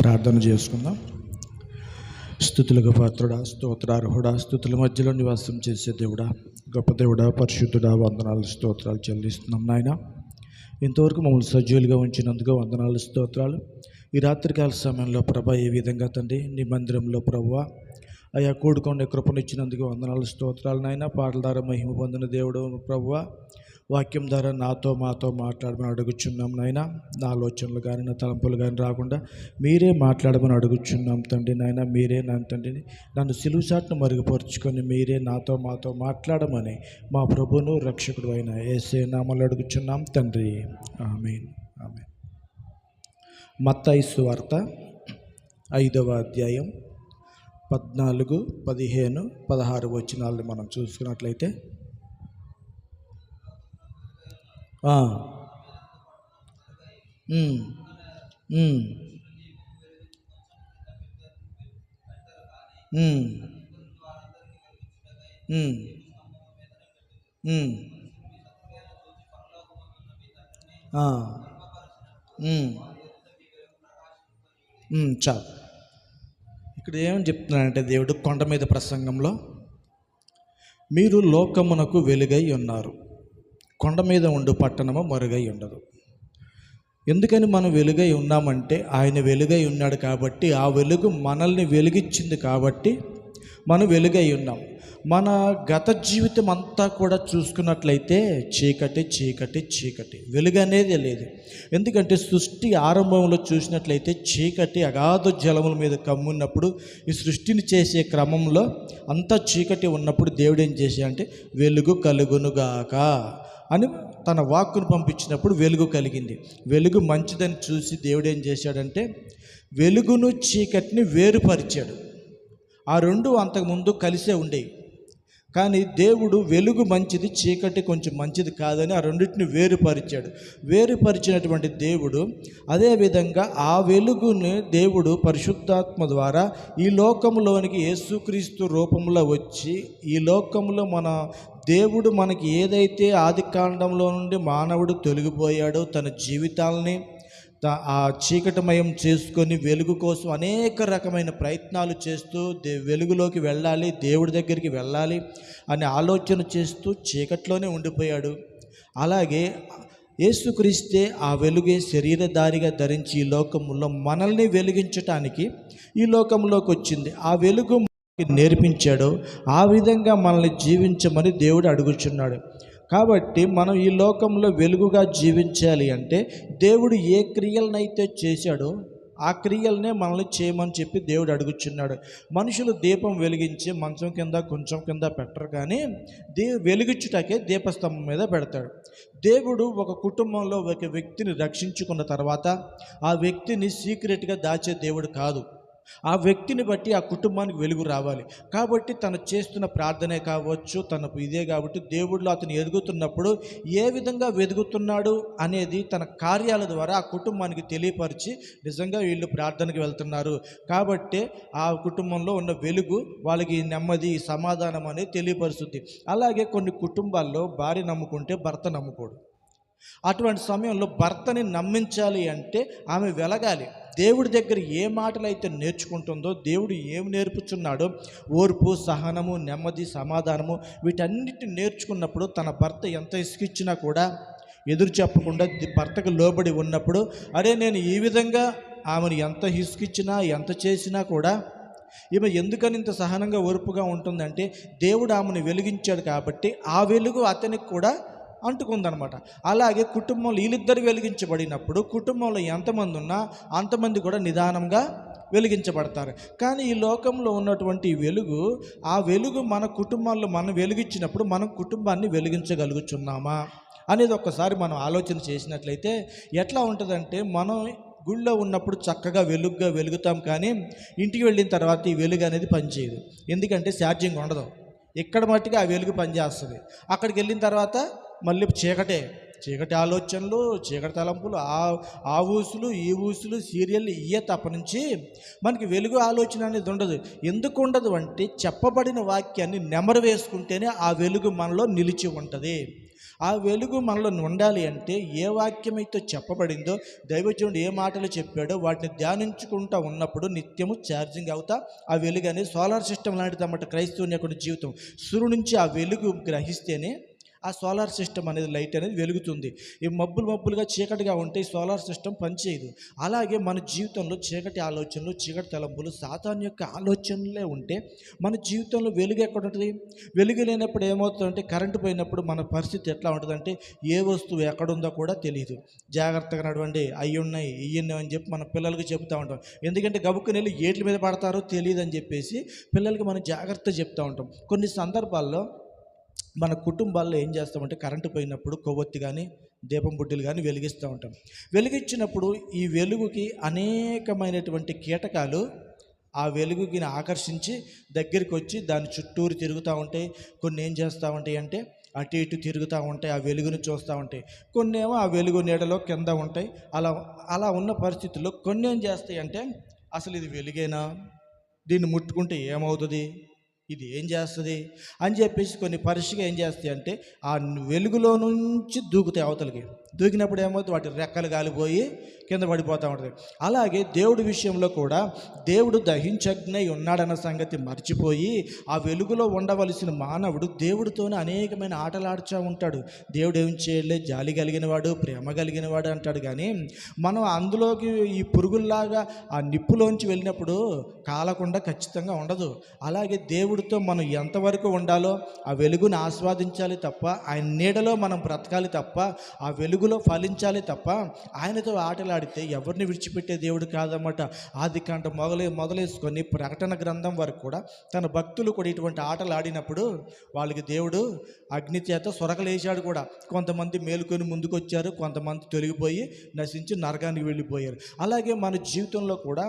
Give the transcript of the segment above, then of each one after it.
ప్రార్థన చేసుకుందాం. స్తుతులకు పాత్రుడా, స్తోత్రార్హుడా, స్తుతుల మధ్యలో నివాసం చేసే దేవుడా, గొప్ప దేవుడా, పరిశుద్ధుడా, వందనాలు స్తోత్రాలు చెల్లిస్తున్నాం నాయన. ఇంతవరకు మమ్మల్ని సజీవులుగా ఉంచినందుకు వందనాలు స్తోత్రాలు. ఈ రాత్రికాల సమయంలో ప్రభా ఏ విధంగా తండ్రి నీ మందిరంలో ప్రభువా అయా కూడుకొని కృపనిచ్చినందుకు వందనాలు స్తోత్రాలు నాయన. పాటల ద్వారా మహిమ పొందిన దేవుడు ప్రభువా, వాక్యం ద్వారా మాతో మాట్లాడమని అడుగుచున్నాం నాయన. నా ఆలోచనలు కానీ నా తలంపులు కానీ రాకుండా మీరే మాట్లాడమని అడుగుచున్నాం తండ్రి నాయన. మీరే నా తండ్రిని నన్ను సిలువుచాటును మరుగుపరుచుకొని మీరే మాతో మాట్లాడమని మా ప్రభువును రక్షకుడు అయిన యేసే నామములో అడుగుచున్నాం తండ్రి, ఆమేన్. ఆమేన్. మత్తయి సువార్త 5వ అధ్యాయం 14, 15, 16 వచనాలను మనం చూసుకున్నట్లయితే, చాలు. ఇక్కడ ఏమని చెప్తున్నాడంటే దేవుడు కొండ మీద ప్రసంగంలో, మీరు లోకమునకు వెలుగై ఉన్నారు, కొండ మీద ఉండు పట్టణము మరుగై ఉండదు. ఎందుకని మనం వెలుగై ఉన్నామంటే ఆయన వెలుగై ఉన్నాడు కాబట్టి, ఆ వెలుగు మనల్ని వెలిగించింది కాబట్టి మనం వెలుగై ఉన్నాం. మన గత జీవితం అంతా కూడా చూసుకున్నట్లయితే చీకటి చీకటి చీకటి, వెలుగు అనేది లేదు. ఎందుకంటే సృష్టి ఆరంభంలో చూసినట్లయితే చీకటి అగాధ జలముల మీద కమ్మున్నప్పుడు, ఈ సృష్టిని చేసే క్రమంలో అంతా చీకటి ఉన్నప్పుడు దేవుడు ఏం చేశాడంటే వెలుగు కలుగునుగాక అని తన వాక్కును పంపించినప్పుడు వెలుగు కలిగింది. వెలుగు మంచిదని చూసి దేవుడు ఏం చేశాడంటే వెలుగును చీకటిని వేరుపరిచాడు. ఆ రెండు అంతకుముందు కలిసే ఉండేవి, కానీ దేవుడు వెలుగు మంచిది, చీకటి కొంచెం మంచిది కాదని ఆ రెండింటిని వేరుపరిచాడు. వేరుపరిచినటువంటి దేవుడు అదేవిధంగా ఆ వెలుగుని దేవుడు పరిశుద్ధాత్మ ద్వారా ఈ లోకంలోనికి యేసుక్రీస్తు రూపంలో వచ్చి, ఈ లోకంలో మన దేవుడు మనకి ఏదైతే ఆదికాండంలో నుండి మానవుడు తొలగిపోయాడో తన జీవితాలని ఆ చీకటిమయం చేసుకొని వెలుగు కోసం అనేక రకమైన ప్రయత్నాలు చేస్తూ వెలుగులోకి వెళ్ళాలి, దేవుడి దగ్గరికి వెళ్ళాలి అని ఆలోచన చేస్తూ చీకట్లోనే ఉండిపోయాడు. అలాగే యేసుక్రీస్తే ఆ వెలుగే శరీరధారిగా ధరించి ఈ లోకంలో మనల్ని వెలిగించటానికి ఈ లోకంలోకి వచ్చింది. ఆ వెలుగు నేర్పించాడు, ఆ విధంగా మనల్ని జీవించమని దేవుడు అడుగుచున్నాడు. కాబట్టి మనం ఈ లోకంలో వెలుగుగా జీవించాలి అంటే దేవుడు ఏ క్రియలనైతే చేశాడో ఆ క్రియలనే మనల్ని చేయమని చెప్పి దేవుడు అడుగుచున్నాడు. మనుషులు దీపం వెలిగించి మంచం కింద కొంచెం కింద పెట్టరు, కానీ వెలిగించుటకే దీపస్తంభం మీద పెడతాడు. దేవుడు ఒక కుటుంబంలో ఒక వ్యక్తిని రక్షించుకున్న తర్వాత ఆ వ్యక్తిని సీక్రెట్గా దాచే దేవుడు కాదు. ఆ వ్యక్తిని బట్టి ఆ కుటుంబానికి వెలుగు రావాలి. కాబట్టి తను చేస్తున్న ప్రార్థనే కావచ్చు, తన ఇదే కాబట్టి దేవుడిలో అతను ఎదుగుతున్నప్పుడు ఏ విధంగా వెదుగుతున్నాడు అనేది తన కార్యాల ద్వారా ఆ కుటుంబానికి తెలియపరిచి, నిజంగా వీళ్ళు ప్రార్థనకి వెళ్తున్నారు కాబట్టి ఆ కుటుంబంలో ఉన్న వెలుగు వాళ్ళకి నెమ్మది సమాధానం అనేది తెలియపరుస్తుంది. అలాగే కొన్ని కుటుంబాల్లో భార్య నమ్ముకుంటే భర్త నమ్ముకోడు. అటువంటి సమయంలో భర్తని నమ్మించాలి అంటే ఆమె వెలగాలి. దేవుడి దగ్గర ఏ మాటలు అయితే నేర్చుకుంటుందో, దేవుడు ఏమి నేర్పుచున్నాడో, ఓర్పు, సహనము, నెమ్మది, సమాధానము, వీటన్నిటిని నేర్చుకున్నప్పుడు తన భర్త ఎంత ఇసుకిచ్చినా కూడా ఎదురు చెప్పకుండా భర్తకు లోబడి ఉన్నప్పుడు, అరే నేను ఈ విధంగా ఆమెను ఎంత హిసుకిచ్చినా ఎంత చేసినా కూడా ఈమె ఎందుకని ఇంత సహనంగా ఓర్పుగా ఉంటుందంటే దేవుడు ఆమెను వెలిగించాడు కాబట్టి ఆ వెలుగు అతనికి కూడా అంటుకుందనమాట. అలాగే కుటుంబంలో వీళ్ళిద్దరు వెలిగించబడినప్పుడు కుటుంబంలో ఎంతమంది ఉన్నా అంతమంది కూడా నిదానంగా వెలిగించబడతారు. కానీ ఈ లోకంలో ఉన్నటువంటి వెలుగు, ఆ వెలుగు మన కుటుంబాల్లో మనం వెలిగించినప్పుడు మనం కుటుంబాన్ని వెలిగించగలుగుతున్నామా అనేది ఒక్కసారి మనం ఆలోచన చేసినట్లయితే ఎట్లా ఉంటుందంటే, మనం గుళ్ళో ఉన్నప్పుడు చక్కగా వెలుగుగా వెలుగుతాం, కానీ ఇంటికి వెళ్ళిన తర్వాత ఈ వెలుగు అనేది పనిచేయదు. ఎందుకంటే ఛార్జింగ్ ఉండదు. ఇక్కడ మట్టిగా ఆ వెలుగు పనిచేస్తుంది. అక్కడికి వెళ్ళిన తర్వాత మళ్ళీ చీకటి ఆలోచనలు, చీకటి తలంపులు, ఆ ఊసులు ఈ ఊసులు, సీరియల్ ఇయ్యే తప్ప నుంచి మనకి వెలుగు ఆలోచన అనేది ఉండదు. ఎందుకు ఉండదు అంటే చెప్పబడిన వాక్యాన్ని నెమరు వేసుకుంటేనే ఆ వెలుగు మనలో నిలిచి ఉంటుంది. ఆ వెలుగు మనలో ఉండాలి అంటే ఏ వాక్యం అయితే చెప్పబడిందో, దైవజనుడు ఏ మాటలు చెప్పాడో వాటిని ధ్యానించుకుంటూ ఉన్నప్పుడు నిత్యము ఛార్జింగ్ అవుతా ఆ వెలుగు అనేది సోలార్ సిస్టమ్ లాంటిది అన్నమాట క్రైస్తవుని యొక్క జీవితం. సూర్యుడి నుంచి ఆ వెలుగు గ్రహిస్తేనే ఆ సోలార్ సిస్టమ్ అనేది లైట్ అనేది వెలుగుతుంది. ఈ మబ్బులుగా చీకటిగా ఉంటే ఈ సోలార్ సిస్టమ్ పనిచేయదు. అలాగే మన జీవితంలో చీకటి ఆలోచనలు, చీకటి తలంపులు, సాతాను యొక్క ఆలోచనలే ఉంటే మన జీవితంలో వెలుగు ఎక్కడ ఉంటుంది? వెలుగు లేనప్పుడు ఏమవుతుందంటే, కరెంటు పోయినప్పుడు మన పరిస్థితి ఎట్లా ఉంటుందంటే ఏ వస్తువు ఎక్కడుందో కూడా తెలియదు. జాగ్రత్తగా నడవండి, అవి ఉన్నాయి ఇవి ఉన్నాయి అని చెప్పి మన పిల్లలకి చెప్తూ ఉంటాం. ఎందుకంటే గబుక్కుని వెళ్ళి ఏట్ల మీద పడతారో తెలియదు అని చెప్పేసి పిల్లలకి మనం జాగ్రత్త చెప్తూ ఉంటాం. కొన్ని సందర్భాల్లో మన కుటుంబాల్లో ఏం చేస్తామంటే, కరెంటు పోయినప్పుడు కొవ్వొత్తి కానీ దీపం బుడ్డలు కానీ వెలిగిస్తూ ఉంటాం. వెలిగించినప్పుడు ఈ వెలుగుకి అనేకమైనటువంటి కీటకాలు ఆ వెలుగుకి ఆకర్షించి దగ్గరికి వచ్చి దాని చుట్టూరు తిరుగుతూ ఉంటాయి. కొన్ని ఏం చేస్తూ ఉంటాయి అంటే అటు ఇటు తిరుగుతూ ఉంటాయి, ఆ వెలుగును చూస్తూ ఉంటాయి. కొన్ని ఏమో ఆ వెలుగు నీడలో కింద ఉంటాయి. అలా అలా ఉన్న పరిస్థితుల్లో కొన్ని ఏం చేస్తాయి అంటే, అసలు ఇది వెలుగేనా, దీన్ని ముట్టుకుంటే ఏమవుతుంది, ఇది ఏం చేస్తుంది అని చెప్పేసి కొన్ని పరీక్షగా ఏం చేస్తాయి అంటే ఆ వెలుగులో నుంచి దూకుతాయి అవతలకి. దూకినప్పుడు ఏమవుతుంది, వాటి రెక్కలు కాలిపోయి కింద పడిపోతూ ఉంటుంది. అలాగే దేవుడి విషయంలో కూడా దేవుడు దహించగ్నై ఉన్నాడన్న సంగతి మర్చిపోయి ఆ వెలుగులో ఉండవలసిన మానవుడు దేవుడితోనే అనేకమైన ఆటలాడుచూ ఉంటాడు. దేవుడు ఏం చేయలే, జాలి కలిగినవాడు, ప్రేమ కలిగినవాడు అంటాడు. కానీ మనం అందులోకి ఈ పురుగుల్లాగా ఆ నిప్పులోంచి వెళ్ళినప్పుడు కాలకుండా ఖచ్చితంగా ఉండదు. అలాగే దేవుడితో మనం ఎంతవరకు ఉండాలో ఆ వెలుగును ఆస్వాదించాలి తప్ప, ఆయన నీడలో మనం బ్రతకాలి తప్ప, ఆ వెలుగులో ఫలించాలి తప్ప, ఆయనతో ఆటలాడితే ఎవరిని విడిచిపెట్టే దేవుడు కాదన్నమాట. ఆదికాండం మొదలేసుకొని ప్రకటన గ్రంథం వరకు కూడా తన భక్తులు కూడా ఇటువంటి ఆటలు ఆడినప్పుడు వాళ్ళకి దేవుడు అగ్ని చేత సొరకలేశాడు కూడా. కొంతమంది మేలుకొని ముందుకు వచ్చారు, కొంతమంది తొలగిపోయి నశించి నరకానికి వెళ్ళిపోయారు. అలాగే మన జీవితంలో కూడా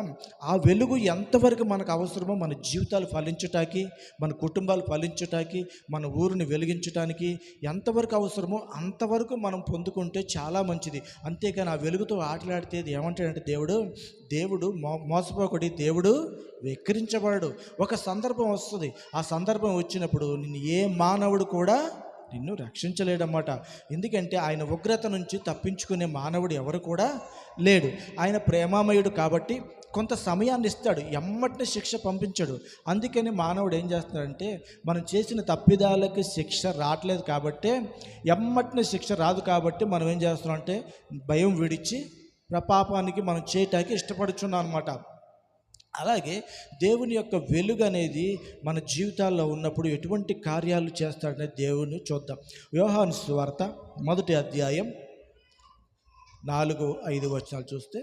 ఆ వెలుగు ఎంతవరకు మనకు అవసరమో, మన జీవితాలు ఫలించటానికి, మన కుటుంబాలు ఫలించటానికి, మన ఊరిని వెలిగించటానికి ఎంతవరకు అవసరమో అంతవరకు మనం పొందుకుంటే చాలా మంచిది. అంతేకాని ఆ వెలుగుతో ఆటలాడితే ఏమంటాడంటే దేవుడు మోసపోకడి, దేవుడు వెక్కిరించబడడు. ఒక సందర్భం వస్తుంది, ఆ సందర్భం వచ్చినప్పుడు నిన్ను ఏ మానవుడు కూడా నిన్ను రక్షించలేడన్నమాట. ఎందుకంటే ఆయన ఉగ్రత నుంచి తప్పించుకునే మానవుడు ఎవరు కూడా లేడు. ఆయన ప్రేమామయుడు కాబట్టి కొంత సమయాన్ని ఇస్తాడు, ఎమ్మటిని శిక్ష పంపించాడు. అందుకని మానవుడు ఏం చేస్తున్నాడంటే, మనం చేసిన తప్పిదాలకి శిక్ష రావట్లేదు కాబట్టి, ఎమ్మటిని శిక్ష రాదు కాబట్టి మనం ఏం చేస్తున్నాం అంటే భయం విడిచి పాపానికి మనం చేయటానికి ఇష్టపడుచున్నాం అనమాట. అలాగే దేవుని యొక్క వెలుగు అనేది మన జీవితాల్లో ఉన్నప్పుడు ఎటువంటి కార్యాలు చేస్తాడనే దేవుని చూద్దాం. యోహాను సువార్త 1వ అధ్యాయం 4-5 వచనాలు చూస్తే,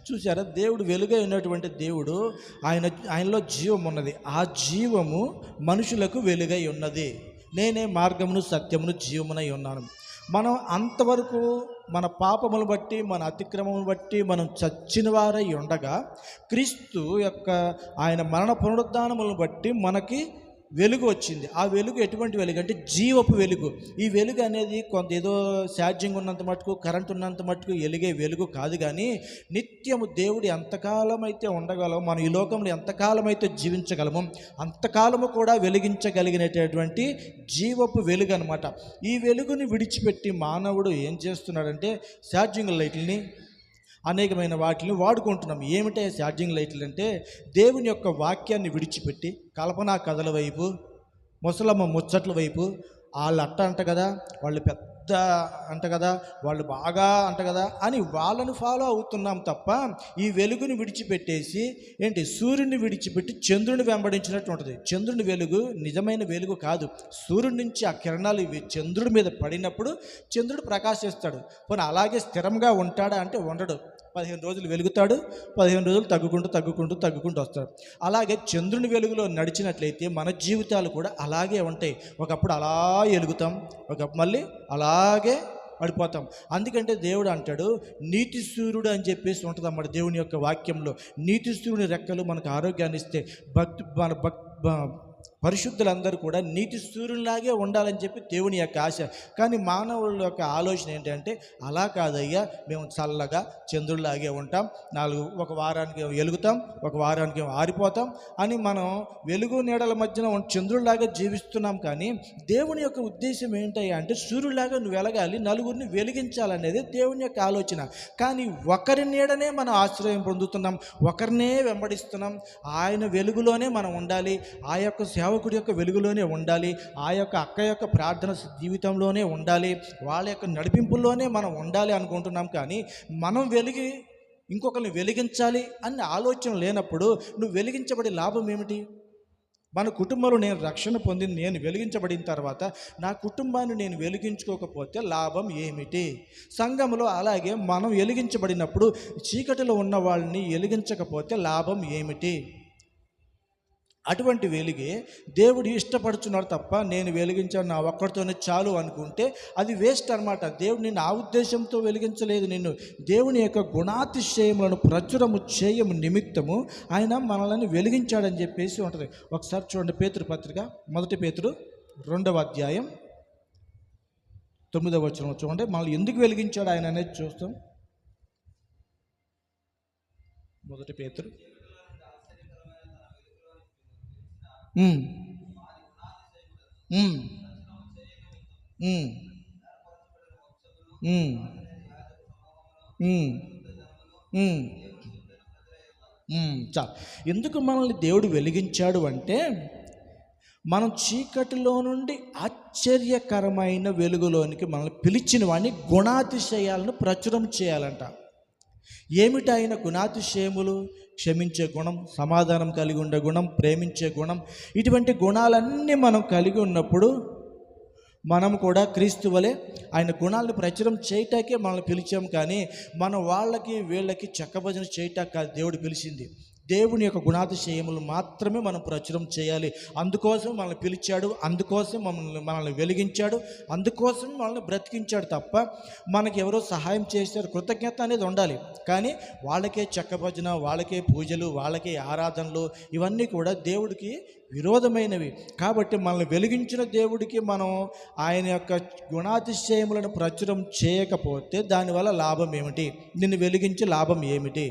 చూసారా, దేవుడు వెలుగై ఉన్నటువంటి దేవుడు, ఆయనలో జీవం ఉన్నది. ఆ జీవము మనుషులకు వెలుగై ఉన్నది. నేనే మార్గమును సత్యమును జీవమునై ఉన్నాను. మనం అంతవరకు మన పాపములు బట్టి, మన అతిక్రమములు బట్టి మనం చచ్చిన వారై ఉండగా, క్రీస్తు యొక్క ఆయన మరణ పునరుద్ధానములను బట్టి మనకి వెలుగు వచ్చింది. ఆ వెలుగు ఎటువంటి వెలుగు అంటే జీవపు వెలుగు. ఈ వెలుగు అనేది కొంత ఏదో ఛార్జింగ్ ఉన్నంత మటుకు, కరెంట్ ఉన్నంత మటుకు వెలిగే వెలుగు కాదు. కానీ నిత్యము దేవుడు ఎంతకాలం అయితే ఉండగలమో, మనం ఈ లోకంలో ఎంతకాలం అయితే జీవించగలమో అంతకాలము కూడా వెలిగించగలిగినటువంటి జీవపు వెలుగు అనమాట. ఈ వెలుగుని విడిచిపెట్టి మానవుడు ఏం చేస్తున్నాడంటే ఛార్జింగ్ లైట్లని, అనేకమైన వాటిని వాడుకుంటున్నాం. ఏమిటే ఛార్జింగ్ లైట్లు అంటే, దేవుని యొక్క వాక్యాన్ని విడిచిపెట్టి కల్పనా కథల వైపు, ముసలమ్మ ముచ్చట్ల వైపు, వాళ్ళు అట్ట అంట కదా, వాళ్ళు పెద్ద అంట కదా, వాళ్ళు బాగా అంట కదా అని వాళ్ళను ఫాలో అవుతున్నాం తప్ప, ఈ వెలుగుని విడిచిపెట్టేసి సూర్యుని విడిచిపెట్టి చంద్రుని వెంబడించినట్టు ఉంటుంది. చంద్రుని వెలుగు నిజమైన వెలుగు కాదు. సూర్యుడి నుంచి ఆ కిరణాలు ఇవి చంద్రుడి మీద పడినప్పుడు చంద్రుడు ప్రకాశిస్తాడు. పోనీ అలాగే స్థిరంగా ఉంటాడా అంటే ఉండడు. 15 రోజులు వెలుగుతాడు, 15 రోజులు తగ్గుకుంటూ వస్తాడు. అలాగే చంద్రుని వెలుగులో నడిచినట్లయితే మన జీవితాలు కూడా అలాగే ఉంటాయి. ఒకప్పుడు అలా వెలుగుతాం, ఒకప్పుడు మళ్ళీ అలాగే పడిపోతాం. అందుకంటే దేవుడు అంటాడు నీతి సూర్యుడు అని చెప్పేసి ఉంటుంది అన్నమాట దేవుని యొక్క వాక్యంలో. నీతి సూర్యుని రెక్కలు మనకు ఆరోగ్యాన్ని ఇస్తే, పరిశుద్ధులందరూ కూడా నీతి సూర్యునిలాగే ఉండాలని చెప్పి దేవుని యొక్క ఆశ. కానీ మానవుల యొక్క ఆలోచన ఏంటంటే అలా కాదయ్యా, మేము చల్లగా చంద్రుడిలాగే ఉంటాం, ఒక వారానికి వెలుగుతాం, ఒక వారానికి ఆరిపోతాం అని మనం వెలుగు నీడల మధ్యన చంద్రుడిలాగా జీవిస్తున్నాం. కానీ దేవుని యొక్క ఉద్దేశం ఏంటయ్యా అంటే సూర్యుడిలాగా నువ్వు వెలగాలి, నలుగురిని వెలిగించాలనేది దేవుని యొక్క ఆలోచన. కానీ ఒకరి నీడనే మనం ఆశ్రయం పొందుతున్నాం, ఒకరినే వెంబడిస్తున్నాం. ఆయన వెలుగులోనే మనం ఉండాలి, ఆ యొక్క సేవకుడి యొక్క వెలుగులోనే ఉండాలి, ఆ యొక్క అక్క యొక్క ప్రార్థన జీవితంలోనే ఉండాలి, వాళ్ళ యొక్క నడిపింపుల్లోనే మనం ఉండాలి అనుకుంటున్నాం. కానీ మనం వెలిగి ఇంకొకరిని వెలిగించాలి అనే ఆలోచన లేనప్పుడు నువ్వు వెలిగించబడే లాభం ఏమిటి? మన కుటుంబంలో నేను రక్షణ పొందింది, నేను వెలిగించబడిన తర్వాత నా కుటుంబాన్ని నేను వెలిగించుకోకపోతే లాభం ఏమిటి? సంఘంలో అలాగే మనం వెలిగించబడినప్పుడు చీకటిలో ఉన్న వాళ్ళని వెలిగించకపోతే లాభం ఏమిటి? అటువంటి వెలుగే దేవుడు ఇష్టపడుచున్నాడు తప్ప నేను వెలిగించాను నా ఒక్కడితోనే చాలు అనుకుంటే అది వేస్ట్ అనమాట. దేవుడు నిన్ను ఆ ఉద్దేశంతో వెలిగించలేదు. నిన్ను దేవుని యొక్క గుణాతిశయములను ప్రచురము చేయము నిమిత్తము ఆయన మనల్ని వెలిగించాడని చెప్పేసి ఉంటుంది. ఒకసారి చూడండి, పేతురు పత్రిక 1 పేతురు 2వ అధ్యాయం 9వ వచనం చూడండి. మనల్ని ఎందుకు వెలిగించాడు ఆయన అనేది చూస్తాం. 1 పేతురు చాలు. ఎందుకు మనల్ని దేవుడు వెలిగించాడు అంటే మనం చీకటిలో నుండి ఆశ్చర్యకరమైన వెలుగులోనికి మనల్ని పిలిచిన వాడిని గుణాతిశయాలను ప్రచురం చేయాలంట. ఏమిటి ఆయన గుణాతిశయములు? క్షమించే గుణం, సమాధానం కలిగి ఉండే గుణం, ప్రేమించే గుణం. ఇటువంటి గుణాలన్నీ మనం కలిగి ఉన్నప్పుడు మనం కూడా క్రీస్తు వలె ఆయన గుణాలను ప్రచురం చేయటాకే మనల్ని పిలిచాం. కానీ మనం వాళ్ళకి వీళ్ళకి చెక్కభజన చేయటానికి కాదు దేవుడు పిలిచింది. దేవుని యొక్క గుణాతిశయములు మాత్రమే మనం ప్రచురం చేయాలి. అందుకోసం మనల్ని పిలిచాడు, అందుకోసం మనల్ని వెలిగించాడు, అందుకోసం మనల్ని బ్రతికించాడు తప్ప మనకి ఎవరో సహాయం చేశారు కృతజ్ఞత అనేది ఉండాలి. కానీ వాళ్ళకే చెక్కభజన, వాళ్ళకే పూజలు, వాళ్ళకే ఆరాధనలు ఇవన్నీ కూడా దేవుడికి విరోధమైనవి. కాబట్టి మనల్ని వెలిగించిన దేవుడికి మనం ఆయన యొక్క గుణాతిశయములను ప్రచురం చేయకపోతే దానివల్ల లాభం ఏమిటి? నిన్ను వెలిగించే లాభం ఏమిటి?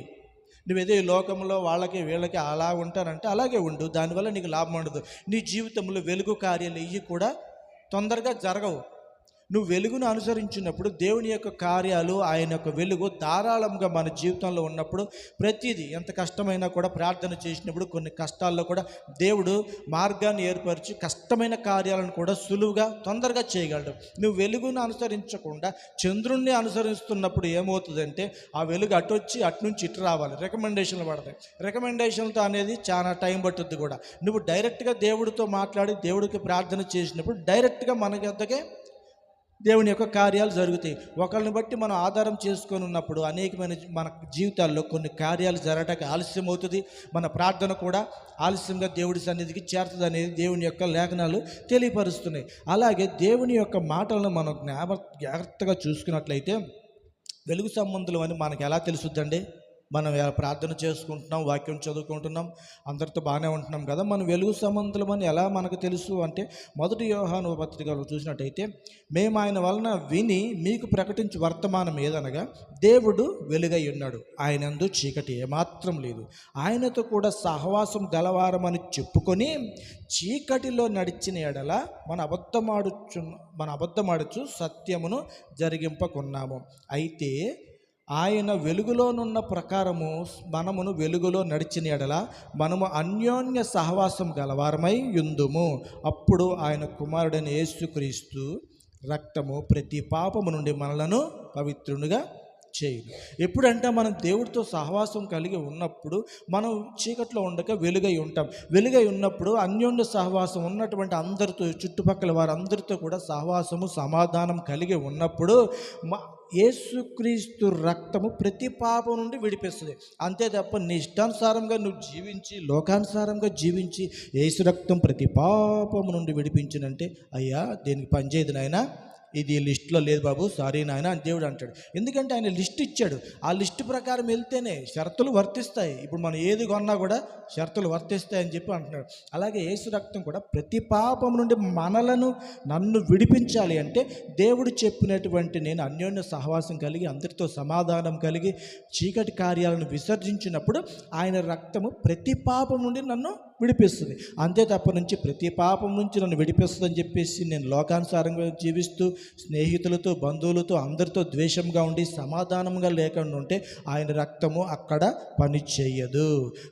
నువ్వేదో ఈ లోకంలో వాళ్ళకి వీళ్ళకి అలా ఉంటారంటే అలాగే ఉండు, దానివల్ల నీకు లాభం ఉండదు. నీ జీవితంలో వెలుగు కార్యాలు ఇవి కూడా తొందరగా జరగవు. నువ్వు వెలుగును అనుసరించినప్పుడు దేవుని యొక్క కార్యాలు, ఆయన యొక్క వెలుగు ధారాళంగా మన జీవితంలో ఉన్నప్పుడు ప్రతిదీ ఎంత కష్టమైనా కూడా ప్రార్థన చేసినప్పుడు కొన్ని కష్టాల్లో కూడా దేవుడు మార్గాన్ని ఏర్పరిచి కష్టమైన కార్యాలను కూడా సులువుగా తొందరగా చేయగలడు. నువ్వు వెలుగును అనుసరించకుండా చంద్రుణ్ణి అనుసరిస్తున్నప్పుడు ఏమవుతుందంటే ఆ వెలుగు అటు వచ్చి అటు నుంచి ఇటు రావాలి, రికమెండేషన్లు పడతాయి. రికమెండేషన్లతో అనేది చాలా టైం పట్టుద్ది కూడా. నువ్వు డైరెక్ట్గా దేవుడితో మాట్లాడి దేవుడికి ప్రార్థన చేసినప్పుడు డైరెక్ట్గా మన వద్దకే దేవుని యొక్క కార్యాలు జరుగుతాయి. ఒకరిని బట్టి మనం ఆధారం చేసుకొని ఉన్నప్పుడు అనేకమైన మన జీవితాల్లో కొన్ని కార్యాలు జరగడానికి ఆలస్యం అవుతుంది. మన ప్రార్థన కూడా ఆలస్యంగా దేవుడి సన్నిధికి చేరుతుంది అనేది దేవుని యొక్క లేఖనాలు తెలియపరుస్తున్నాయి. అలాగే దేవుని యొక్క మాటలను మనం జాగ్రత్తగా చూసుకున్నట్లయితే వెలుగు సంబంధులు అని మనకు ఎలా తెలుసుద్దండి? మనం ప్రార్థన చేసుకుంటున్నాం, వాక్యం చదువుకుంటున్నాం, అందరితో బాగానే ఉంటున్నాం కదా. మనం వెలుగు సంబంధులమని ఎలా మనకు తెలుసు అంటే 1 యోహాను పత్రికలో చూసినట్టయితే మేము ఆయన వలన విని మీకు ప్రకటించు వర్తమానం ఏదనగా దేవుడు వెలుగై ఉన్నాడు, ఆయనందు చీకటి ఏమాత్రం లేదు, ఆయనతో కూడా సహవాసం గలవారమని చెప్పుకొని చీకటిలో నడిచిన ఎడల మన అబద్ధమాడుచు సత్యమును జరిగింపకున్నాము. అయితే ఆయన వెలుగులోనున్న ప్రకారము మనమును వెలుగులో నడిచిన ఎడల మనము అన్యోన్య సహవాసం గలవారమై యుందుము. అప్పుడు ఆయన కుమారుడైన యేసుక్రీస్తు రక్తము ప్రతి పాపము నుండి మనలను పవిత్రునిగా చేయును. ఎప్పుడంటే మనం దేవుడితో సహవాసం కలిగి ఉన్నప్పుడు మనం చీకట్లో ఉండక వెలుగై ఉంటాం. వెలుగై ఉన్నప్పుడు అన్యోన్య సహవాసం ఉన్నటువంటి అందరితో, చుట్టుపక్కల వారందరితో కూడా సహవాసము సమాధానం కలిగి ఉన్నప్పుడు యేసుక్రీస్తు రక్తము ప్రతి పాపం నుండి విడిపిస్తుంది. అంతే తప్ప నీ ఇష్టానుసారంగా నువ్వు జీవించి, లోకానుసారంగా జీవించి యేసు రక్తం ప్రతి పాపము నుండి విడిపించినంటే అయ్యా దేనికి పనిచేయదు నాయనా, ఇది లిస్టులో లేదు బాబు, సారీ నాయన అని దేవుడు అంటాడు. ఎందుకంటే ఆయన లిస్ట్ ఇచ్చాడు. ఆ లిస్టు ప్రకారం వెళ్తేనే షరతులు వర్తిస్తాయి. ఇప్పుడు మనం ఏది కొన్నా కూడా షరతులు వర్తిస్తాయి అని చెప్పి అంటున్నాడు. అలాగే యేసు రక్తం కూడా ప్రతి పాపం నుండి నన్ను విడిపించాలి అంటే దేవుడు చెప్పినటువంటి నేను అన్యోన్య సహవాసం కలిగి అందరితో సమాధానం కలిగి చీకటి కార్యాలను విసర్జించినప్పుడు ఆయన రక్తము ప్రతి పాపం నుండి నన్ను విడిపిస్తుంది. అంతే తప్ప నుంచి ప్రతి పాపం నుంచి నన్ను విడిపిస్తుంది అని చెప్పేసి నేను లోకానుసారంగా జీవిస్తూ స్నేహితులతో బంధువులతో అందరితో ద్వేషంగా ఉండి సమాధానంగా లేకుండా ఉంటే ఆయన రక్తము అక్కడ పని చేయదు.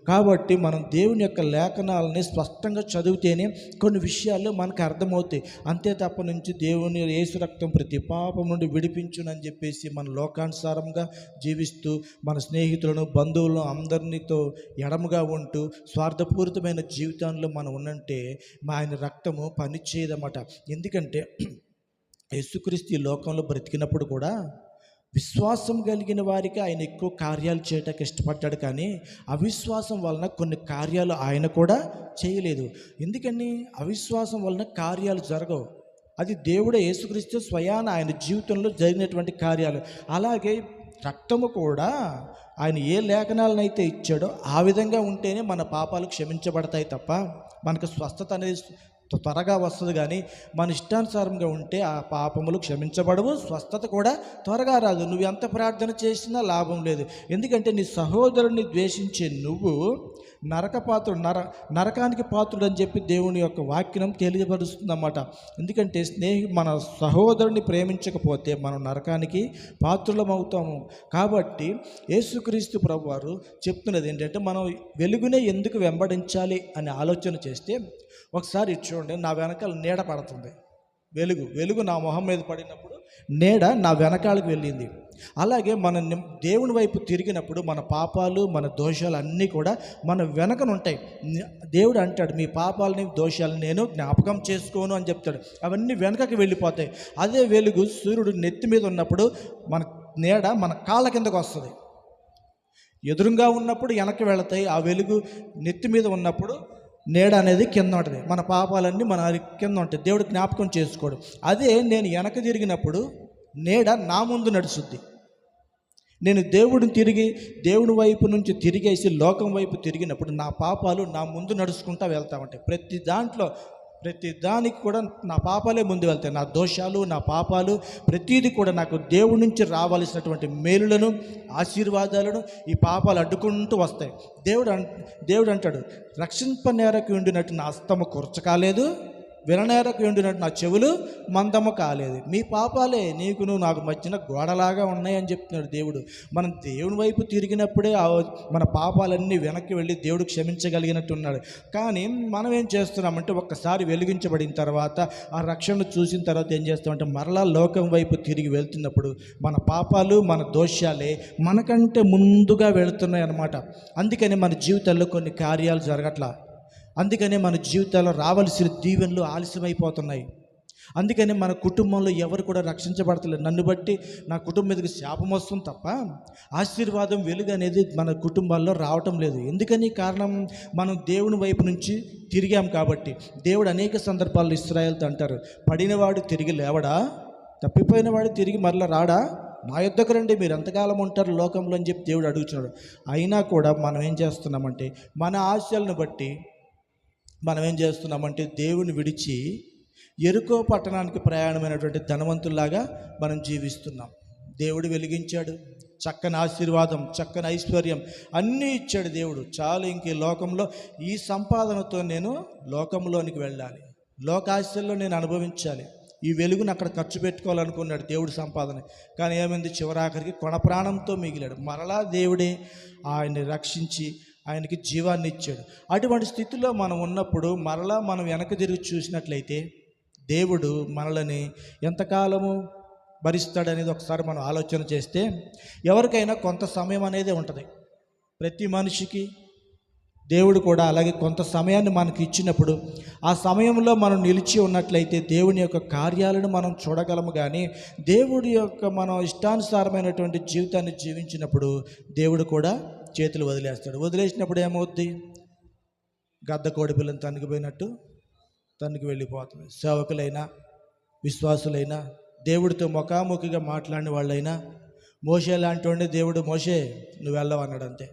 కాబట్టి మనం దేవుని యొక్క లేఖనాలని స్పష్టంగా చదివితేనే కొన్ని విషయాలు మనకు అర్థమవుతాయి. అంతే తప్ప నుంచి దేవుని యేసు రక్తం ప్రతి పాపం నుండి విడిపించునని చెప్పేసి మన లోకానుసారంగా జీవిస్తూ మన స్నేహితులను బంధువులను అందరితో ఎడముగా ఉంటూ స్వార్థపూరితమైన జీవితంలో మనం ఉన్నంటే ఆయన రక్తము పని చేయదన్నమాట. ఎందుకంటే యేసుక్రీస్తు ఈ లోకంలో బ్రతికినప్పుడు కూడా విశ్వాసం కలిగిన వారికి ఆయన ఎక్కువ కార్యాలు చేయటానికి ఇష్టపడ్డాడు, కానీ అవిశ్వాసం వలన కొన్ని కార్యాలు ఆయన కూడా చేయలేదు. ఎందుకని? అవిశ్వాసం వలన కార్యాలు జరగవు. అది దేవుడే యేసుక్రీస్తు స్వయాన ఆయన జీవితంలో జరిగినటువంటి కార్యాలు. అలాగే రక్తము కూడా ఆయన ఏ లేఖనాలనైతే ఇచ్చాడో ఆ విధంగా ఉంటేనే మన పాపాలు క్షమించబడతాయి తప్ప మనకు స్వస్థత అనేది త్వరగా వస్తుంది. కానీ మన ఇష్టానుసారంగా ఉంటే ఆ పాపములు క్షమించబడవు, స్వస్థత కూడా త్వరగా రాదు. నువ్వు ఎంత ప్రార్థన చేసినా లాభం లేదు. ఎందుకంటే నీ సహోదరుని ద్వేషించే నువ్వు నరకానికి పాత్రుడు అని చెప్పి దేవుని యొక్క వాక్యం తెలియపరుస్తుందన్నమాట. ఎందుకంటే మన సహోదరుని ప్రేమించకపోతే మనం నరకానికి పాత్రులం అవుతాము. కాబట్టి యేసుక్రీస్తు ప్రభువారు చెప్తున్నది ఏంటంటే మనం వెలుగునే ఎందుకు వెంబడించాలి అని ఆలోచన చేస్తే, ఒకసారి చూడండి, నా వెనకాల నీడ పడుతుంది. వెలుగు నా మొహం మీద పడినప్పుడు నీడ నా వెనకాలకు వెళ్ళింది. అలాగే మన దేవుని వైపు తిరిగినప్పుడు మన పాపాలు మన దోషాలు అన్నీ కూడా మన వెనకనుంటాయి. దేవుడు అంటాడు, మీ పాపాలని దోషాలను నేను జ్ఞాపకం చేసుకోను అని చెప్తాడు. అవన్నీ వెనకకి వెళ్ళిపోతాయి. అదే వెలుగు సూర్యుడు నెత్తి మీద ఉన్నప్పుడు మన నీడ మన కాళ్ళ కిందకు వస్తుంది. ఎదురుగా ఉన్నప్పుడు వెనక్కి వెళతాయి. ఆ వెలుగు నెత్తి మీద ఉన్నప్పుడు నీడ అనేది కింద ఉంటుంది. మన పాపాలన్నీ మన కింద ఉంటాయి. దేవుడు జ్ఞాపకం చేసుకోడు. అదే నేను వెనక తిరిగినప్పుడు నీడ నా ముందు నడుస్తుంది. నేను దేవుని వైపు నుంచి తిరిగేసి లోకం వైపు తిరిగినప్పుడు నా పాపాలు నా ముందు నడుచుకుంటూ వెళ్తా ఉంటాయి. ప్రతి దానికి కూడా నా పాపాలే ముందు వెళ్తాయి. నా దోషాలు, నా పాపాలు, ప్రతీది కూడా నాకు దేవుడి నుంచి రావాల్సినటువంటి మేలులను, ఆశీర్వాదాలను ఈ పాపాలు అడ్డుకుంటూ వస్తాయి. దేవుడు అంటాడు, రక్షింపనేరకు ఉండినట్టు నా హస్తము కురచకాలేదు, విననేరకు ఉండినట్టు నా చెవులు మందము కాలేదు. మీ పాపాలే నీకును నాకు మధ్యన గోడలాగా ఉన్నాయని చెప్తున్నాడు దేవుడు. మనం దేవుని వైపు తిరిగినప్పుడే మన పాపాలన్నీ వెనక్కి వెళ్ళి దేవుడు క్షమించగలిగినట్టు ఉన్నాడు. కానీ మనం ఏం చేస్తున్నామంటే, ఒక్కసారి వెలిగించబడిన తర్వాత ఆ రక్షణ చూసిన తర్వాత ఏం చేస్తామంటే మరలా లోకం వైపు తిరిగి వెళ్తున్నప్పుడు మన పాపాలు మన దోషాలే మనకంటే ముందుగా వెళుతున్నాయి అన్నమాట. అందుకని మన జీవితాల్లో కొన్ని కార్యాలు జరగట్లా. అందుకనే మన జీవితాల్లో రావాల్సిన దీవెనలు ఆలస్యమైపోతున్నాయి. అందుకని మన కుటుంబంలో ఎవరు కూడా రక్షించబడతలేదు. నన్ను బట్టి నా కుటుంబం మీదకి శాపం వస్తుంది తప్ప ఆశీర్వాదం, వెలుగు అనేది మన కుటుంబాల్లో రావటం లేదు. ఎందుకని? కారణం, మనం దేవుని వైపు నుంచి తిరిగాం కాబట్టి. దేవుడు అనేక సందర్భాల్లో ఇశ్రాయేలుతో అంటారు, పడినవాడు తిరిగి లేవడా, తప్పిపోయినవాడు తిరిగి మరలా రాడా, నా యొద్దకు రండి, మీరు ఎంతకాలం ఉంటారు లోకంలో అని చెప్పి దేవుడు అడుగుతున్నాడు. అయినా కూడా మనం ఏం చేస్తున్నామంటే, మన ఆశలను బట్టి మనం ఏం చేస్తున్నామంటే దేవుని విడిచి యెరికో పట్టణానికి ప్రయాణమైనటువంటి ధనవంతుల్లాగా మనం జీవిస్తున్నాం. దేవుడు వెలిగించాడు, చక్కని ఆశీర్వాదం, చక్కని ఐశ్వర్యం అన్నీ ఇచ్చాడు దేవుడు. చాలు, ఇంక లోకంలో ఈ సంపాదనతో నేను లోకంలోనికి వెళ్ళాలి, లోకాశల్లో నేను అనుభవించాలి, ఈ వెలుగును అక్కడ ఖర్చు పెట్టుకోవాలనుకున్నాడు దేవుడు సంపాదన. కానీ ఏమైంది? చివరాఖరికి కొన ప్రాణంతో మిగిలాడు. మరలా దేవుడే ఆయన్ని రక్షించి ఆయనకి జీవాన్ని ఇచ్చాడు. అటువంటి స్థితిలో మనం ఉన్నప్పుడు మరలా మనం వెనక తిరిగి చూసినట్లయితే దేవుడు మనల్ని ఎంతకాలము భరిస్తాడనేది ఒకసారి మనం ఆలోచన చేస్తే, ఎవరికైనా కొంత సమయం అనేది ఉంటుంది. ప్రతి మనిషికి దేవుడు కూడా అలాగే కొంత సమయాన్ని మనకి ఇచ్చినప్పుడు ఆ సమయంలో మనం నిలిచి ఉన్నట్లయితే దేవుని యొక్క కార్యాలను మనం చూడగలము. కానీ దేవుడి యొక్క మనం ఇష్టానుసారమైనటువంటి జీవితాన్ని జీవించినప్పుడు దేవుడు కూడా చేతులు వదిలేస్తాడు. వదిలేసినప్పుడు ఏమవుద్ది? గద్ద కోడి పిల్లని తనకి పోయినట్టు తనకి వెళ్ళిపోతుంది. సేవకులైనా, విశ్వాసులైనా, దేవుడితో ముఖాముఖిగా మాట్లాడిన వాళ్ళైనా, మోషే లాంటి వాడిని దేవుడు మోషే నువ్వు వెళ్ళవు అన్నాడు అంతే.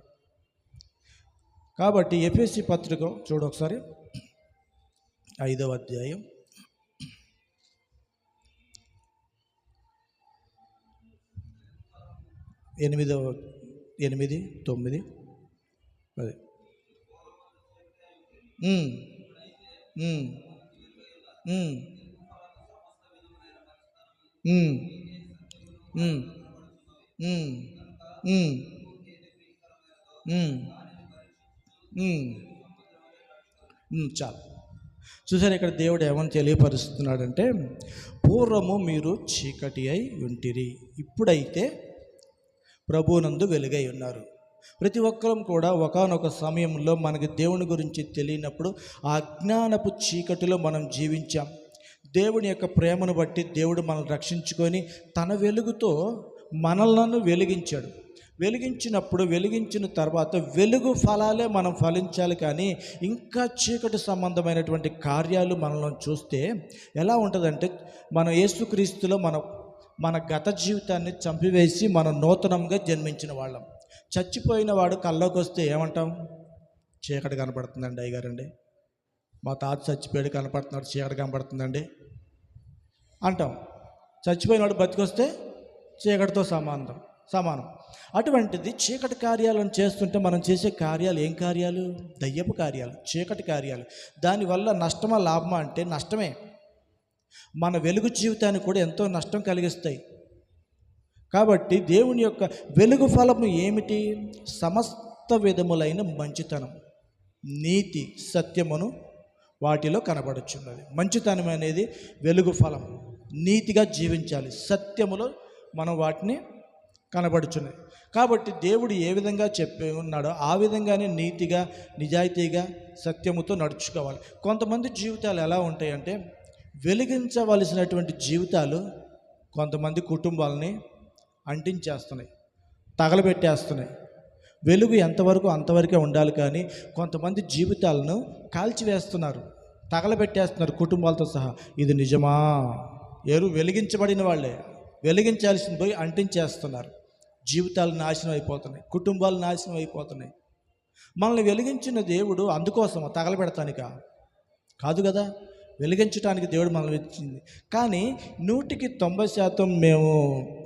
కాబట్టి ఎఫెసీ పత్రిక చూడు ఒకసారి, 5వ అధ్యాయం 8, 9, 10. అదే ఉమ్, ఉమ్, ఉమ్, ఉమ్, ఉమ్, ఉమ్, ఉమ్, ఉమ్, చాలు. చూసారు ఇక్కడ దేవుడు ఏమని తెలియపరుస్తున్నాడంటే, పూర్వము మీరు చీకటి అయి ఉంటిరి, ఇప్పుడైతే ప్రభువునందు వెలుగై ఉన్నారు. ప్రతి ఒక్కరం కూడా ఒకానొక సమయంలో మనకి దేవుని గురించి తెలియనప్పుడు ఆ అజ్ఞానపు చీకటిలో మనం జీవించాం. దేవుని యొక్క ప్రేమను బట్టి దేవుడు మనల్ని రక్షించుకొని తన వెలుగుతో మనలను వెలిగించాడు. వెలిగించినప్పుడు, వెలిగించిన తర్వాత వెలుగు ఫలాలే మనం ఫలించాలి. కానీ ఇంకా చీకటి సంబంధమైనటువంటి కార్యాలు మనల్ని చూస్తే ఎలా ఉంటుందంటే, మనం యేసుక్రీస్తులో మన గత జీవితాన్ని చంపివేసి మనం నూతనంగా జన్మించిన వాళ్ళం. చచ్చిపోయిన వాడు కల్లోకి వస్తే ఏమంటాం? చీకటి కనపడుతుందండి అయ్యగారండి, మా తాత చచ్చిపోయాడు కనపడుతున్నాడు, చీకటి కనపడుతుందండి అంటాం. చచ్చిపోయిన వాడు బతికొస్తే చీకటితో సమానం. అటువంటిది చీకటి కార్యాలను చేస్తుంటే మనం చేసే కార్యాలు ఏం కార్యాలు? దయ్యపు కార్యాలు, చీకటి కార్యాలు. దానివల్ల నష్టమా లాభమా అంటే నష్టమే. మన వెలుగు జీవితానికి కూడా ఎంతో నష్టం కలిగిస్తాయి. కాబట్టి దేవుని యొక్క వెలుగు ఫలము ఏమిటి? సమస్త విధములైన మంచితనం, నీతి, సత్యమును వాటిలో కనబడుచున్నది. మంచితనం అనేది వెలుగు ఫలం. నీతిగా జీవించాలి, సత్యములో మనం వాటిని కనబడుచున్నది. కాబట్టి దేవుడు ఏ విధంగా చెప్పి ఉన్నాడో ఆ విధంగానే నీతిగా, నిజాయితీగా, సత్యముతో నడుచుకోవాలి. కొంతమంది జీవితాలు ఎలా ఉంటాయంటే, వెలిగించవలసినటువంటి జీవితాలు కొంతమంది కుటుంబాలని అంటించేస్తున్నాయి, తగలబెట్టేస్తున్నాయి. వెలుగు ఎంతవరకు అంతవరకే ఉండాలి, కానీ కొంతమంది జీవితాలను కాల్చివేస్తున్నారు, తగలబెట్టేస్తున్నారు కుటుంబాలతో సహా. ఇది నిజమా? వెలిగించబడిన వాళ్ళే వెలిగించాల్సింది పోయి అంటించేస్తున్నారు. జీవితాలు నాశనం అయిపోతున్నాయి, కుటుంబాలు నాశనం అయిపోతున్నాయి. మనల్ని వెలిగించిన దేవుడు అందుకోసం తగలబెడతానిక కాదు కదా, వెలిగించడానికి దేవుడు మనల్ని ఇచ్చింది. కానీ 100%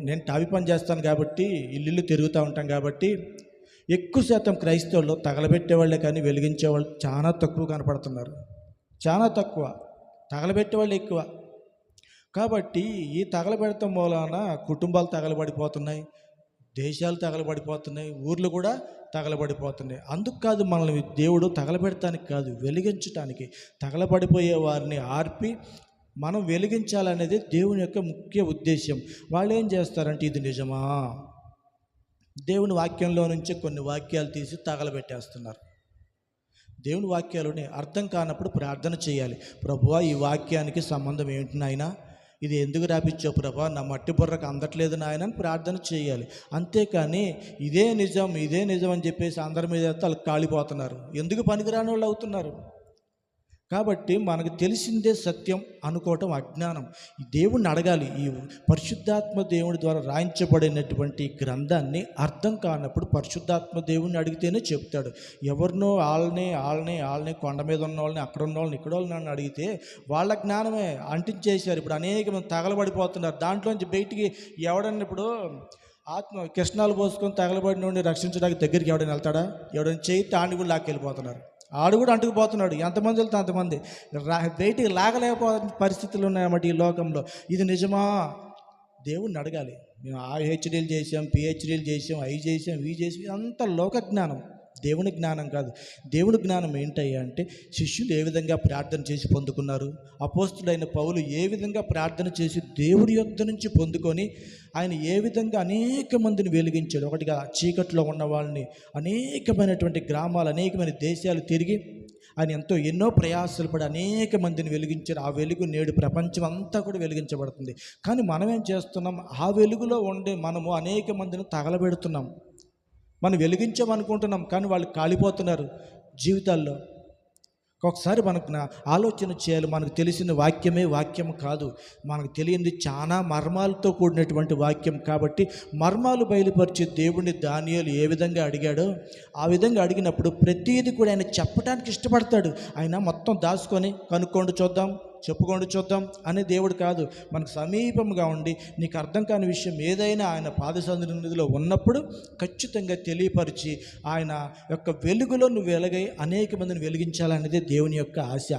నేను టాపి పని చేస్తాను కాబట్టి, ఇల్లు తిరుగుతూ ఉంటాం కాబట్టి, ఎక్కువ శాతం క్రైస్తవుల్లో తగలబెట్టేవాళ్ళే కానీ వెలిగించేవాళ్ళు చాలా తక్కువ కనపడుతున్నారు. చాలా తక్కువ, తగలబెట్టేవాళ్ళు ఎక్కువ. కాబట్టి ఈ తగలబెడతాం మూలాన కుటుంబాలు తగలబడిపోతున్నాయి, దేశాలు తగలబడిపోతున్నాయి, ఊర్లు కూడా తగలబడిపోతున్నాయి. అందుకు కాదు మనల్ని దేవుడు తగలబెడటానికి కాదు, వెలిగించటానికి. తగలబడిపోయే వారిని ఆర్పి మనం వెలిగించాలనేది దేవుని యొక్క ముఖ్య ఉద్దేశం. వాళ్ళు ఏం చేస్తారంటే, ఇది నిజమా? దేవుని వాక్యంలో నుంచి కొన్ని వాక్యాలు తీసి తగలబెట్టేస్తున్నారు. దేవుని వాక్యాలని అర్థం కానప్పుడు ప్రార్థన చేయాలి. ప్రభువా, ఈ వాక్యానికి సంబంధం ఏంటి నాయనా? ఇది ఎందుకు రాపించావు ప్రభా? నా మట్టి బుర్రకు అందట్లేదు నాయన అని ప్రార్థన చేయాలి. అంతేకాని ఇదే నిజం అని చెప్పేసి అందరి మీద వాళ్ళు కాలిపోతున్నారు. ఎందుకు పనికిరాని వాళ్ళు అవుతున్నారు? కాబట్టి మనకు తెలిసిందే సత్యం అనుకోవటం అజ్ఞానం. ఈ దేవుణ్ణి అడగాలి. ఈ పరిశుద్ధాత్మ దేవుని ద్వారా రాయించబడినటువంటి గ్రంథాన్ని అర్థం కానప్పుడు పరిశుద్ధాత్మ దేవుణ్ణి అడిగితేనే చెప్తాడు. ఎవరినో వాళ్ళని కొండ మీద ఉన్న వాళ్ళని, అక్కడ ఉన్న వాళ్ళని, ఇక్కడ వాళ్ళని అడిగితే వాళ్ళ జ్ఞానమే అంటించేశారు. ఇప్పుడు అనేక మంది తగలబడిపోతున్నారు. దాంట్లోంచి బయటికి ఎవడన్నా ఇప్పుడు ఆత్మ కిరణాలు పోసుకొని తగలబడిన వాడిని రక్షించడానికి దగ్గరికి ఎవడైనా వెళ్తాడా? ఎవడైనా చేయి తాండి కూడా లాక్కెళ్ళిపోతున్నారు. ఆడు కూడా అంటుకుపోతున్నాడు. ఎంతమంది వెళ్తే అంతమంది బయటికి లాగలేకపోతున్న పరిస్థితులు ఉన్నాయన్నమాట ఈ లోకంలో. ఇది నిజమా? దేవుణ్ణి అడగాలి. మేము హెచ్డీలు చేసాం, పిహెచ్డీలు చేసాం, అవి చేసాం, ఇవి చేసాం, అంత లోక జ్ఞానం, దేవుని జ్ఞానం కాదు. దేవుని జ్ఞానం ఏంటయ్యా అంటే, శిష్యులు ఏ విధంగా ప్రార్థన చేసి పొందుకున్నారు, అపోస్తులైన పౌలు ఏ విధంగా ప్రార్థన చేసి దేవుడి యొద్ద నుంచి పొందుకొని ఆయన ఏ విధంగా అనేక మందిని వెలిగించాడు. ఒకటిగా చీకట్లో ఉన్న వాళ్ళని అనేకమైనటువంటి గ్రామాలు, అనేకమైన దేశాలు తిరిగి ఆయన ఎన్నో ప్రయాసాలు పడి అనేక మందిని వెలిగించారు. ఆ వెలుగు నేడు ప్రపంచం అంతా కూడా వెలిగించబడుతుంది. కానీ మనం ఏం చేస్తున్నాం? ఆ వెలుగులో ఉండే మనము అనేక మందిని తగలబెడుతున్నాం. మనం వెలిగించామనుకుంటున్నాం, కానీ వాళ్ళు కాలిపోతున్నారు జీవితాల్లో. ఒకసారి మనకు ఆలోచన చేయాలి. మనకు తెలిసిన వాక్యమే వాక్యం కాదు, మనకు తెలియంది చాలా మర్మాలతో కూడినటువంటి వాక్యం. కాబట్టి మర్మాలు బయలుపరిచే దేవుడిని దానియేలు ఏ విధంగా అడిగాడో ఆ విధంగా అడిగినప్పుడు ప్రతిదీ కూడా ఆయన చెప్పడానికి ఇష్టపడతాడు. ఆయన మొత్తం దాచుకొని కనుక్కోండి చూద్దాం, చెప్పుకోండి చూద్దాం అనే దేవుడు కాదు. మనకు సమీపంగా ఉండి నీకు అర్థం కాని విషయం ఏదైనా ఆయన పాద సన్నిధిలో ఉన్నప్పుడు ఖచ్చితంగా తెలియపరిచి ఆయన యొక్క వెలుగులో నువ్వు వెలగై అనేక మందిని వెలిగించాలనేదే దేవుని యొక్క ఆశ.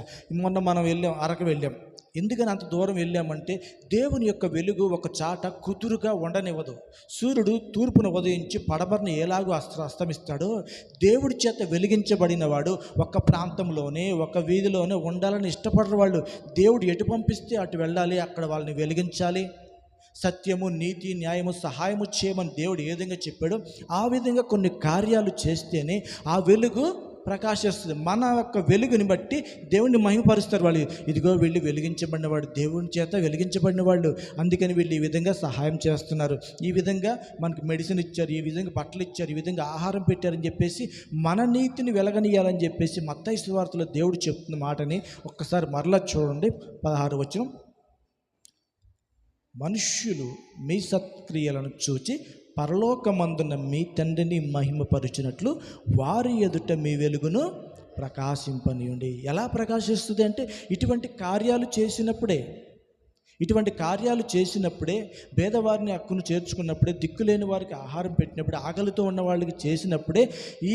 మొన్న మనం అరకు వెళ్ళాం. ఎందుకని అంత దూరం వెళ్ళామంటే దేవుని యొక్క వెలుగు ఒక చాట కుదురుగా ఉండనివ్వదు. సూర్యుడు తూర్పున ఉదయించి పడమరని ఎలాగో అస్తమిస్తాడో దేవుడి చేత వెలిగించబడిన వాడు ఒక ప్రాంతంలోనే ఒక వీధిలోనే ఉండాలని ఇష్టపడరు. వాళ్ళు దేవుడు ఎటు పంపిస్తే అటు వెళ్ళాలి, అక్కడ వాళ్ళని వెలిగించాలి. సత్యము, నీతి, న్యాయము, సహాయము చేయమని దేవుడు ఏ విధంగా చెప్పాడో ఆ విధంగా కొన్ని కార్యాలు చేస్తేనే ఆ వెలుగు ప్రకాశిస్తుంది. మన యొక్క వెలుగుని బట్టి దేవుణ్ణి మహిమపరుస్తారు వాళ్ళు. ఇదిగో వీళ్ళు వెలిగించబడిన వాడు, దేవుని చేత వెలిగించబడిన వాళ్ళు, అందుకని వీళ్ళు ఈ విధంగా సహాయం చేస్తున్నారు, ఈ విధంగా మనకు మెడిసిన్ ఇచ్చారు, ఈ విధంగా బట్టలు ఇచ్చారు, ఈ విధంగా ఆహారం పెట్టారని చెప్పేసి మన నీతిని వెలగనీయాలని చెప్పేసి మత్తయి సువార్తలో దేవుడు చెప్తున్న మాటని ఒక్కసారి మరలా చూడండి. 16వ వచనం, మనుష్యులు మీ సత్క్రియలను చూచి పరలోకమందున్న మీ తండ్రిని మహిమపరిచినట్లు వారి ఎదుట మీ వెలుగును ప్రకాశింపనియండి. ఎలా ప్రకాశిస్తుంది అంటే ఇటువంటి కార్యాలు చేసినప్పుడే, పేదవారిని హక్కును చేర్చుకున్నప్పుడే, దిక్కులేని వారికి ఆహారం పెట్టినప్పుడే, ఆకలితో ఉన్న వాళ్ళకి చేసినప్పుడే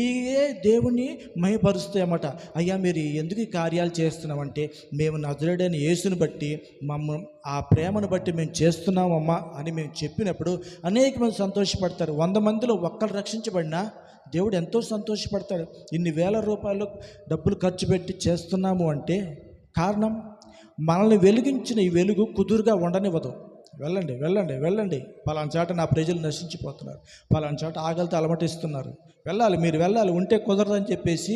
ఏ దేవుని మహిమపరుస్తాయన్నమాట. అయ్యా మీరు ఎందుకు ఈ కార్యాలు చేస్తున్నామంటే మేము నజరేయుడైన యేసుని బట్టి ఆ ప్రేమను బట్టి మేము చేస్తున్నామమ్మా అని మేము చెప్పినప్పుడు అనేక మంది సంతోషపడతారు. 100 మందిలో ఒక్కరు రక్షించబడినా దేవుడు ఎంతో సంతోషపడతాడు. ఇన్ని వేల రూపాయలు డబ్బులు ఖర్చు పెట్టి చేస్తున్నాము అంటే కారణం మనల్ని వెలిగించిన ఈ వెలుగు కుదురుగా ఉండనివ్వదు. వెళ్ళండి వెళ్ళండి వెళ్ళండి, పలానా చాట నా ప్రజలు నశించిపోతున్నారు, పలానా చాట ఆకలితో అలమటిస్తున్నారు, వెళ్ళాలి, మీరు వెళ్ళాలి, ఉంటే కుదరదని చెప్పేసి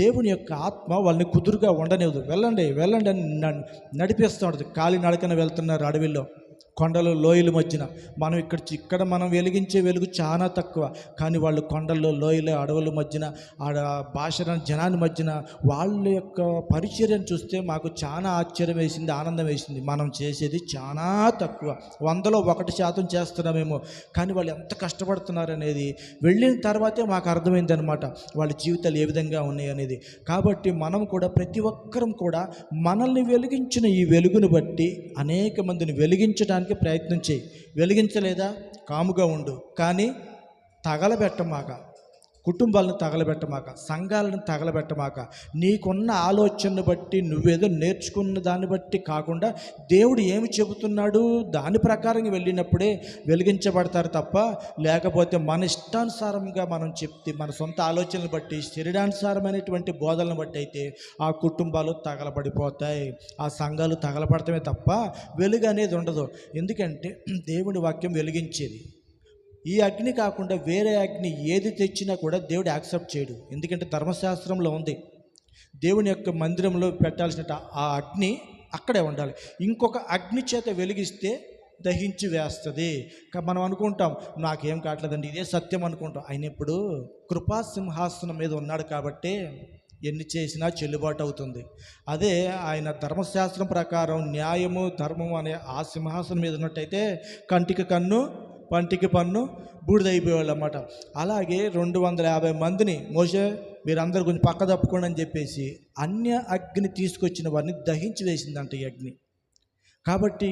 దేవుని యొక్క ఆత్మ వాళ్ళని కుదురుగా ఉండనివ్వదు. వెళ్ళండి వెళ్ళండి అని నడిపిస్తూ ఉంటుంది. కాలి నడకన వెళ్తున్నారు అడవిలో, కొండలు, లోయల మధ్యన. మనం ఇక్కడ మనం వెలిగించే వెలుగు చాలా తక్కువ, కానీ వాళ్ళు కొండల్లో, లోయల, అడవుల మధ్యన, ఆడ భాష జనాన్ని మధ్యన వాళ్ళ యొక్క పరిచర్యను చూస్తే మాకు చాలా ఆశ్చర్యం వేసింది, ఆనందం వేసింది. మనం చేసేది చాలా తక్కువ, 100లో 1% చేస్తున్నామేమో, కానీ వాళ్ళు ఎంత కష్టపడుతున్నారు అనేది వెళ్ళిన తర్వాతే మాకు అర్థమైంది అనమాట వాళ్ళ జీవితాలు ఏ విధంగా ఉన్నాయి అనేది. కాబట్టి మనం కూడా ప్రతి ఒక్కరం కూడా మనల్ని వెలిగించిన ఈ వెలుగును బట్టి అనేక మందిని వెలిగించడానికి ప్రయత్నం చేయి. వెలిగించలేదా కాముగా ఉండు, కానీ తగలబెట్టమాక, కుటుంబాలను తగలబెట్టమాక, సంఘాలను తగలబెట్టమాక. నీకున్న ఆలోచనను బట్టి, నువ్వేదో నేర్చుకున్న దాన్ని బట్టి కాకుండా దేవుడు ఏమి చెబుతున్నాడు దాని ప్రకారంగా వెళ్ళినప్పుడే వెలిగించబడతారు తప్ప, లేకపోతే మన ఇష్టానుసారంగా మనం చెప్తే, మన సొంత ఆలోచనలు బట్టి, శరీరానుసారమైనటువంటి బోధనలను బట్టి అయితే ఆ కుటుంబాలు తగలబడిపోతాయి, ఆ సంఘాలు తగలబడటమే తప్ప వెలుగు అనేది ఉండదు. ఎందుకంటే దేవుడి వాక్యం వెలిగించేది. ఈ అగ్ని కాకుండా వేరే అగ్ని ఏది తెచ్చినా కూడా దేవుడు యాక్సెప్ట్ చేయడు. ఎందుకంటే ధర్మశాస్త్రంలో ఉంది, దేవుని యొక్క మందిరంలో పెట్టాల్సిన ఆ అగ్ని అక్కడే ఉండాలి. ఇంకొక అగ్ని చేత వెలిగిస్తే దహించి వేస్తుంది. మనం అనుకుంటాం నాకేం కావట్లేదండి, ఇదే సత్యం అనుకుంటాం. ఆయన ఇప్పుడు కృపా సింహాసనం మీద ఉన్నాడు కాబట్టి ఎన్ని చేసినా చెల్లుబాటు అవుతుంది. అదే ఆయన ధర్మశాస్త్రం ప్రకారం న్యాయము, ధర్మము అనే ఆ సింహాసనం మీద ఉన్నట్టయితే కంటికి కన్ను, పంటికి పన్ను, బూడిదైపోయేవాళ్ళు అన్నమాట. అలాగే 250 మందిని మోషే మీరందరూ కొంచెం పక్క తప్పుకోండి అని చెప్పేసి అన్య అగ్ని తీసుకొచ్చిన వారిని దహించి వేసిందంట ఈ అగ్ని. కాబట్టి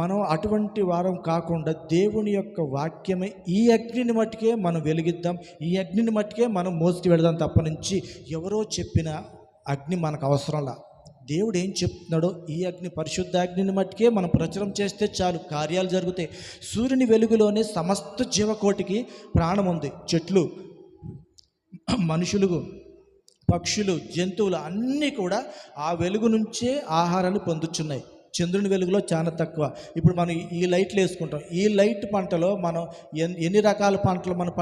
మనం అటువంటి వారం కాకుండా దేవుని యొక్క వాక్యమే ఈ అగ్నిని మట్టుకే మనం వెలిగిద్దాం, ఈ అగ్నిని మట్టుకే మనం మోసుకు వెళదాం తప్ప నుంచి ఎవరో చెప్పిన అగ్ని మనకు అవసరంలా. దేవుడు ఏం చెప్తున్నాడో ఈ అగ్ని, పరిశుద్ధ అగ్నిని మట్టుకే మనం ప్రచురం చేస్తే చాలు, కార్యాలు జరుగుతాయి. సూర్యుని వెలుగులోనే సమస్త జీవకోటికి ప్రాణం ఉంది. చెట్లు, మనుషులు, పక్షులు, జంతువులు అన్నీ కూడా ఆ వెలుగు నుంచే ఆహారాన్ని పొందుతున్నాయి. చంద్రుని వెలుగులో చాలా తక్కువ. ఇప్పుడు మనం ఈ లైట్లు వేసుకుంటాం, ఈ లైట్ పంటలో మనం ఎన్ని రకాల పంటలు మనం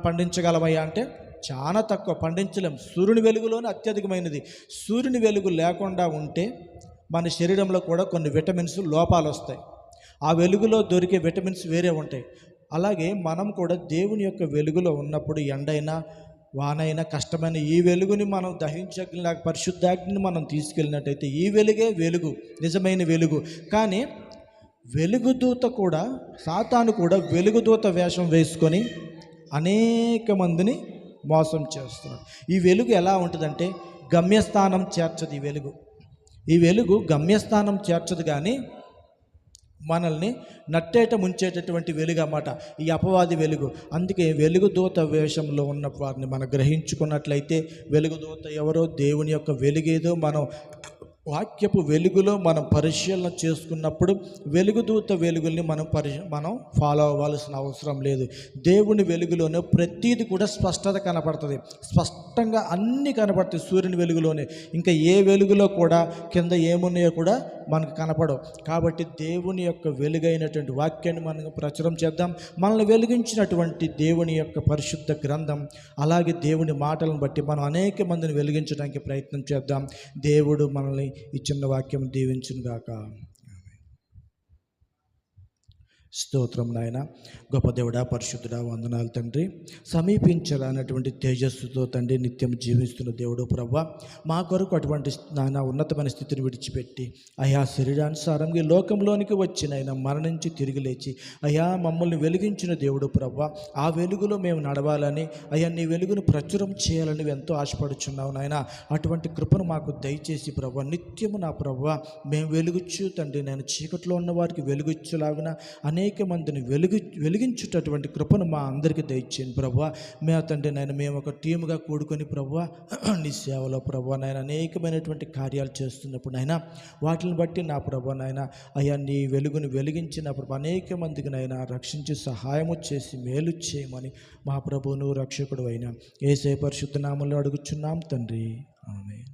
పండించగలమయ్యా అంటే చాలా తక్కువ, పండించలేం. సూర్యుని వెలుగులోనే అత్యధికమైనది. సూర్యుని వెలుగు లేకుండా ఉంటే మన శరీరంలో కూడా కొన్ని విటమిన్స్ లోపాలు వస్తాయి. ఆ వెలుగులో దొరికే విటమిన్స్ వేరే ఉంటాయి. అలాగే మనం కూడా దేవుని యొక్క వెలుగులో ఉన్నప్పుడు ఎండైనా వానైనా కష్టమైన ఈ వెలుగుని మనం దహించగలిగిన పరిశుద్ధాగ్నిని మనం తీసుకెళ్ళినట్టయితే ఈ వెలుగే వెలుగు, నిజమైన వెలుగు. కానీ వెలుగుదూత కూడా, సాతాను కూడా వెలుగుదూత వేషం వేసుకొని అనేక మందిని మోసం చేస్తున్నాడు. ఈ వెలుగు ఎలా ఉంటుందంటే గమ్యస్థానం చేర్చదు. ఈ వెలుగు గమ్యస్థానం చేర్చదు, కానీ మనల్ని నట్టేట ముంచేటటువంటి వెలుగు అన్నమాట ఈ అపవాది వెలుగు. అందుకే వెలుగుదూత వేషంలో ఉన్న వారిని మనం గ్రహించుకున్నట్లయితే వెలుగుదూత ఎవరో, దేవుని యొక్క వెలుగేదో మనం వాక్యపు వెలుగులో మనం పరిశీలన చేసుకున్నప్పుడు వెలుగుదూత వెలుగుల్ని మనం ఫాలో అవ్వాల్సిన అవసరం లేదు. దేవుని వెలుగులోనే ప్రతీది కూడా స్పష్టత కనపడుతుంది, స్పష్టంగా అన్నీ కనపడతాయి సూర్యుని వెలుగులోనే. ఇంకా ఏ వెలుగులో కూడా కింద ఏమున్నాయో కూడా మనకు కనపడవు. కాబట్టి దేవుని యొక్క వెలుగైనటువంటి వాక్యాన్ని మనం ప్రచురం చేద్దాం. మనల్ని వెలిగించినటువంటి దేవుని యొక్క పరిశుద్ధ గ్రంథం, అలాగే దేవుని మాటలను బట్టి మనం అనేక మందిని వెలిగించడానికి ప్రయత్నం చేద్దాం. దేవుడు మనల్ని ఈ చిన్న వాక్యం దీవించును గాక. స్తోత్రం నాయన. గొప్ప దేవుడా, పరిశుద్ధుడా, వందనాలు తండ్రి. సమీపించరానటువంటి తేజస్సుతో తండ్రి నిత్యం జీవిస్తున్న దేవుడు ప్రభువా, మా కొరకు అటువంటి నాయన ఉన్నతమైన స్థితిని విడిచిపెట్టి అయా శరీరానుసారంగా ఈ లోకంలోనికి వచ్చి నాయన మరణించి తిరిగి లేచి అయా మమ్మల్ని వెలిగించిన దేవుడు ప్రభువా, ఆ వెలుగులో మేము నడవాలని, అయా నీ వెలుగును ప్రచురం చేయాలని ఎంతో ఆశపడుచున్నావు నాయన. అటువంటి కృపను మాకు దయచేసి ప్రభువా, నిత్యము నా ప్రభువా మేము వెలుగుచ్చు తండ్రి, నేను చీకట్లో ఉన్న వారికి వెలుగుచ్చులాగున అనేక మందిని వెలిగించుటటువంటి కృపను మా అందరికీ దయచేయండి ప్రభువా. మే తండ్రి నాయన మేము ఒక టీముగా కూడుకొని ప్రభువా నీ సేవలో ప్రభువా నాయన అనేకమైనటువంటి కార్యాలు చేస్తున్నప్పుడు నాయన వాటిని బట్టి నా ప్రభువా నాయన అయ్యా నీ వెలుగును వెలిగించినప్పుడు అనేక మందికి నాయన రక్షించి సహాయము చేసి మేలు చేయమని మా ప్రభువును రక్షకుడు అయిన యేసయ్య పరిశుద్ధ నామములో అడుగుచున్నాం తండ్రి. ఆమేన్.